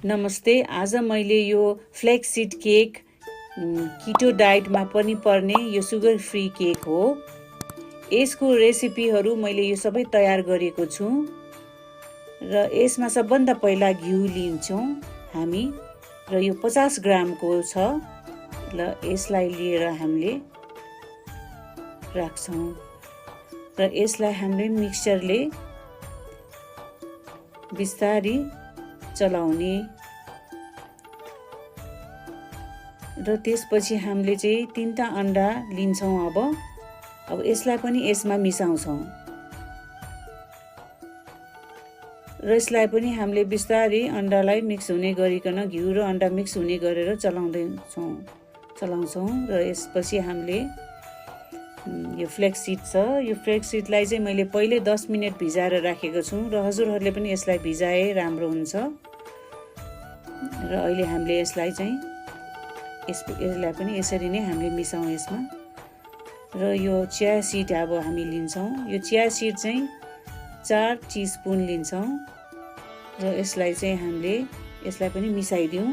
नमस्ते। आज मैले यो फ्लेक्स सीड केक किटो डाइटमा पनि पर्ने यो सुगर फ्री केक हो। यसको रेसिपीहरू मैले यो सबै तयार गरेको छु र यसमा सबभन्दा पहिला घिउ लिन्छौँ हामी र यो 50 ग्रामको छ र यसलाई लिएर हामीले राख्छौँ र यसलाई हामीले मिक्सरले बिस्तारी चलाउने र त्यसपछि हामीले चाहिँ 3टा अन्डा लिन्छौँ। अब यसलाई पनि यसमा मिसाउँछौँ र यसलाई पनि हामीले बिस्तारै अन्डालाई मिक्स हुने गरिकन घिउ र अन्डा मिक्स हुने गरेर चलाउँछौँ र यसपछि हामीले यो फ्लेक्स सीड छ। यो फ्लेक्स सीडलाई चाहिँ मैले पहिले 10 मिनेट भिजाएर राखेको छु र हजुरहरूले पनि यसलाई भिजाए राम्रो हुन्छ। र अहिले हामीले यसलाई पनि यसरी नै हामीले मिसाउँ यसमा। र यो चिया सीड अब हामी लिन्छौँ। यो चिया सीड चाहिँ 4 टीस्पुन लिन्छौँ र यसलाई चाहिँ हामीले यसलाई पनि मिसाइदिउँ।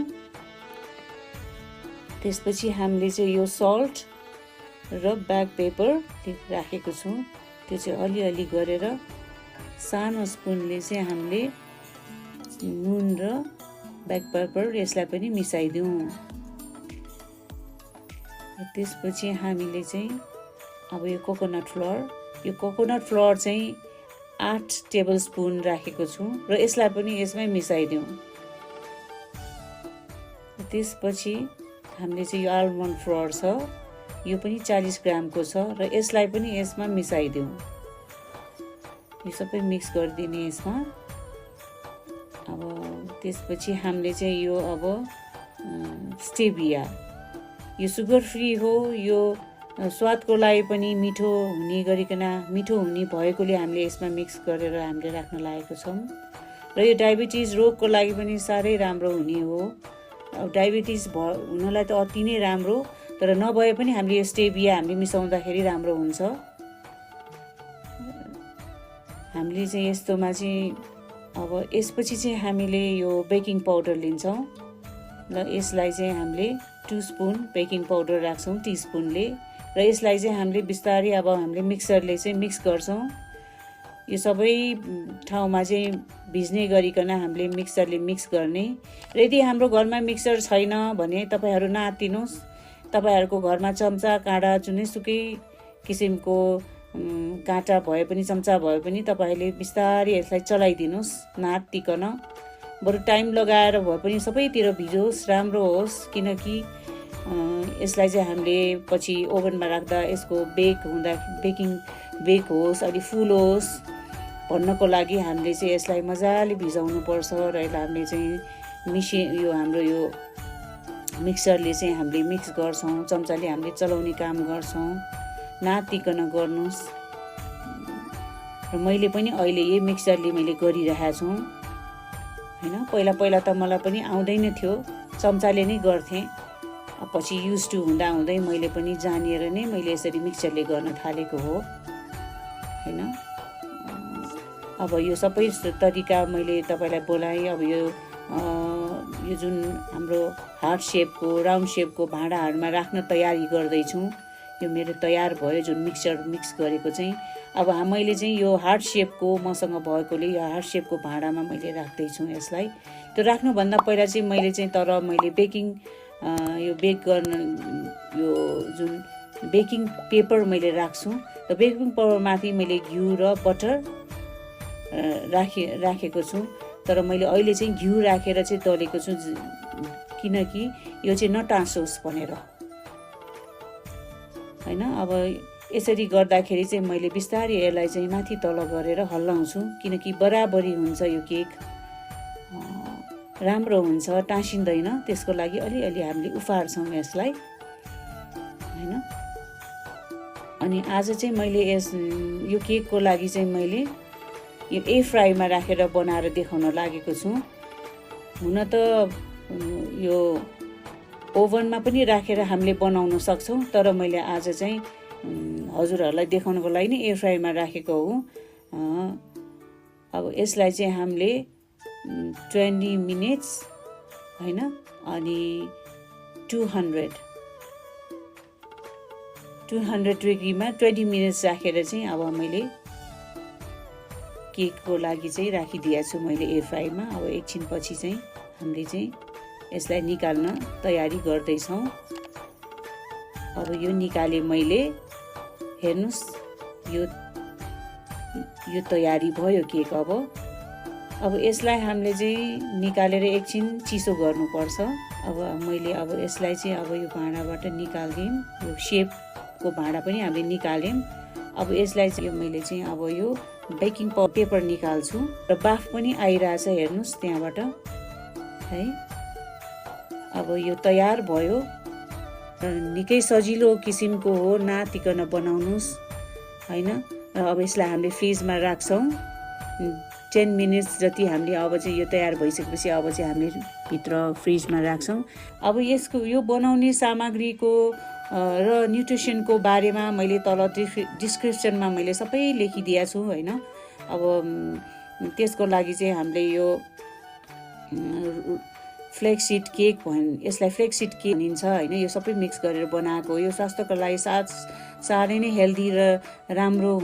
त्यसपछि हामीले चाहिँ यो सल्ट र ब्ल्याक पेपर राखेको छु, त्यो चाहिँ अलिअलि गरेर सानो स्पुनले चाहिँ हामीले नुन र ब्ल्याक पेपर यसलाई पनि मिसाइदिउँ। त्यसपछि हामीले चाहिँ अब यो कोकोनट फ्लोर चाहिँ 8 टेबल स्पुन राखेको छु र यसलाई पनि यसमै मिसाइदिउँ। त्यसपछि हामीले चाहिँ यो आलमन्ड फ्लोर छ, यो पनि 40 ग्रामको छ र यसलाई पनि यसमा मिसाइदिउँ। यो सबै मिक्स गरिदिने यसमा। अब त्यसपछि हामीले चाहिँ यो अब स्टेभिया, यो सुगर फ्री हो, यो स्वादको लागि पनि मिठो हुने भएकोले हामीले यसमा मिक्स गरेर हामीले राख्न लागेको छौँ र यो डायबिटिज रोगको लागि पनि साह्रै राम्रो हुने हो। अब डायबिटिज हुनलाई त अति नै राम्रो, तर नभए पनि हामीले यो स्टेभिया हामीले मिसाउँदाखेरि राम्रो हुन्छ। हामीले चाहिँ यस्तोमा चाहिँ अब यसपछि चाहिँ हामीले यो बेकिङ पाउडर लिन्छौँ र यसलाई चाहिँ हामीले 2 स्पुन बेकिङ पाउडर राख्छौँ टीस्पुनले र यसलाई चाहिँ हामीले बिस्तारै अब हामीले मिक्सरले चाहिँ मिक्स गर्छौँ। यो सबै ठाउँमा चाहिँ भिज्ने गरिकन हामीले मिक्सरले मिक्स गर्ने। र यदि हाम्रो घरमा मिक्सर छैन भने तपाईहरू नआत्तिनुहोस्, तपाईहरूको घरमा चम्चा काँडा जुनैसुकै किसिमको काँटा भए पनि चम्चा भए पनि तपाईहरूले बिस्तारै यसलाई चलाइदिनुहोस् नआत्तिकन। बरु टाइम लगाएर भए पनि सबैतिर भिजोस्, राम्रो होस्, किनकि यसलाई चाहिँ हामीले पछि ओभनमा राख्दा यसको बेक होस्, अलि फुल होस् भन्नको लागि हामीले चाहिँ यसलाई मजाले भिजाउनु पर्छ र यसलाई हामीले चाहिँ हाम्रो यो मिक्सरले चाहिँ हामीले मिक्स गर्छौँ, चम्चाले हामीले चलाउने काम गर्छौँ, नआत्तिकन गर्नुहोस्। र मैले पनि अहिले यही मिक्सरले मैले गरिरहेको छु हैन। पहिला त मलाई पनि आउँदैन थियो, चम्चाले नै गर्थेँ। पछि युज टु हुँदै मैले पनि जानेर नै मैले यसरी मिक्सरले गर्न थालेको हो हैन। अब यो सबै तरिका मैले तपाईलाई बोलाएँ। अब यो जुन हाम्रो हार्ट शेपको राउन्ड शेपको भाँडाहरूमा राख्न तयारी गर्दैछु। यो मेरो तयार भयो जुन मिक्स गरेको चाहिँ। अब मैले चाहिँ यो हार्ट शेपको मसँग भएकोले यो हार्ट शेपको भाँडामा मैले राख्दैछु यसलाई। त्यो राख्नुभन्दा पहिला चाहिँ मैले बेक गर्न यो जुन बेकिङ पेपर मैले राख्छु र बेकिङ पेपर माथि मैले घिउ र बटर राखेको छु। तर मैले अहिले चाहिँ घिउ राखेर चाहिँ दलेको छु, किनकि यो चाहिँ नटाँसोस् भनेर हैन। अब यसरी गर्दाखेरि चाहिँ मैले बिस्तारै यसलाई चाहिँ माथि तल गरेर हल्लाउँछु, किनकि बराबरी हुन्छ यो केक, राम्रो हुन्छ, टाँसिँदैन। त्यसको लागि अलिअलि हामीले उफार्छौँ यसलाई हैन। अनि आज चाहिँ मैले यो केकको लागि चाहिँ मैले यो एयर फ्राईमा राखेर बनाएर देखाउन लागेको छु। हुन त यो ओभनमा पनि राखेर हामीले बनाउन सक्छौँ, तर मैले आज चाहिँ हजुरहरूलाई देखाउनको लागि नै एयर फ्राईमा राखेको हो। अब यसलाई चाहिँ हामीले 20 मिनट्स हैन। अनि 200 डिग्रीमा 20 मिनट्स राखेर चाहिँ अब मैले केकको लागि चाहिँ राखिदिएको छु मैले एयर फ्राईमा। अब एकछिन पछि चाहिँ हामीले चाहिँ यसलाई निकाल्न तयारी गर्दैछौँ। अब यो निकाले मैले, हेर्नुस् यो तयारी भयो केक। अब यसलाई हामीले चाहिँ निकालेर एकछिन चिसो गर्नुपर्छ। अब मैले अब यसलाई चाहिँ अब यो भाँडाबाट निकाल्दिम, यो सेपको भाँडा पनि हामीले निकाल्यौँ। अब यसलाई चाहिँ मैले चाहिँ अब यो बेकिङ पेपर निकाल्छु र बाफ पनि आइरहेछ, हेर्नुस् त्यहाँबाट है। अब यो तयार भयो, निकै सजिलो किसिमको हो, नातिकन बनाउनुस् हैन। र अब यसलाई हामीले फ्रिजमा राख्छौँ 10 मिनट्स जति। हामीले अब चाहिँ यो तयार भइसकेपछि अब चाहिँ हामीले भित्र फ्रिजमा राख्छौँ। अब यसको यो बनाउने सामग्रीको र न्युट्रिसनको बारेमा मैले तल डिस्क्रिप्सनमा मैले सबै लेखिदिएको छु हैन। अब त्यसको लागि चाहिँ हामीले यो फ्लेक्स सीड केक यसलाई फ्लेक्स सीड केक भनिन्छ हैन। यो सबै मिक्स गरेर बनाएको, यो स्वास्थ्यको लागि साह्रै नै हेल्दी र राम्रो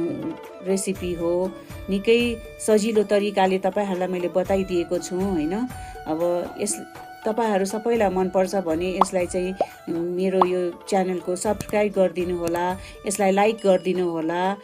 रेसिपी हो। निकै सजिलो तरिकाले तपाईहरुलाई मैले बताइदिएको छु हैन। अब तपाईहरु सबैलाई मनपर्छ भने यसलाई चाहिँ मेरो यो च्यानलको सब्स्क्राइब गरिदिनु होला, यसलाई लाइक गरिदिनु होला